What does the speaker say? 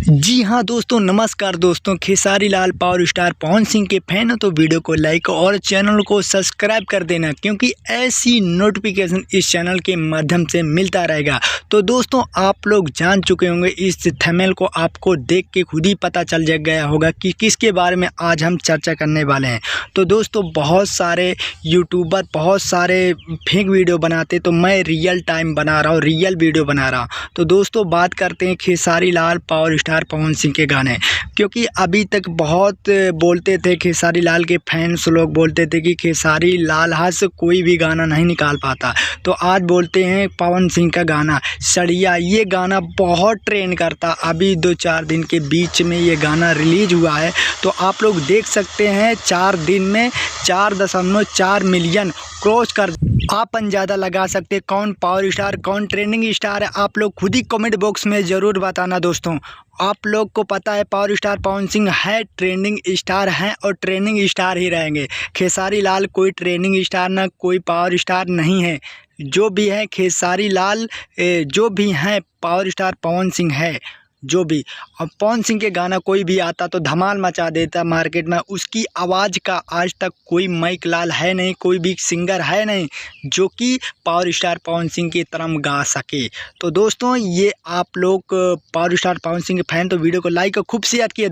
जी हाँ दोस्तों, नमस्कार दोस्तों। खेसारी लाल पावर स्टार पवन सिंह के फैन हो तो वीडियो को लाइक और चैनल को सब्सक्राइब कर देना, क्योंकि ऐसी नोटिफिकेशन इस चैनल के माध्यम से मिलता रहेगा। तो दोस्तों, आप लोग जान चुके होंगे, इस थंबनेल को आपको देख के खुद ही पता चल गया होगा कि किसके बारे में आज हम चर्चा करने वाले हैं। तो दोस्तों, बहुत सारे यूट्यूबर बहुत सारे फेक वीडियो बनाते, तो मैं रियल टाइम बना रहा हूँ, रियल वीडियो बना रहा हूँ। तो दोस्तों, बात करते हैं खेसारी लाल पावर स्टार पवन सिंह के गाने, क्योंकि अभी तक बहुत बोलते थे खेसारी लाल के फैंस लोग बोलते थे कि खेसारी लाल से कोई भी गाना नहीं निकाल पाता। तो आज बोलते हैं पवन सिंह का गाना सड़िया, ये गाना बहुत ट्रेंड करता। अभी 2-4 दिन के बीच में ये गाना रिलीज हुआ है। तो आप लोग देख सकते हैं 4 दिन में 4.4 मिलियन क्रॉस कर। आप अंदाज़ा लगा सकते कौन पावर स्टार कौन ट्रेंडिंग स्टार है। आप लोग खुद ही कमेंट बॉक्स में ज़रूर बताना दोस्तों। आप लोग को पता है पावर स्टार पवन सिंह है, ट्रेंडिंग स्टार हैं और ट्रेंडिंग स्टार ही रहेंगे। खेसारी लाल कोई ट्रेंडिंग स्टार ना कोई पावर स्टार नहीं है। जो भी है खेसारी लाल, जो भी हैं पावर स्टार पवन सिंह है। जो भी अब पवन सिंह के गाना कोई भी आता तो धमाल मचा देता मार्केट में। उसकी आवाज़ का आज तक कोई माइक लाल है नहीं, कोई भी सिंगर है नहीं जो कि पावर स्टार पवन सिंह की तरह गा सके। तो दोस्तों, ये आप लोग पावर स्टार पवन सिंह के फैन तो वीडियो को लाइक और खूब शेयर किए।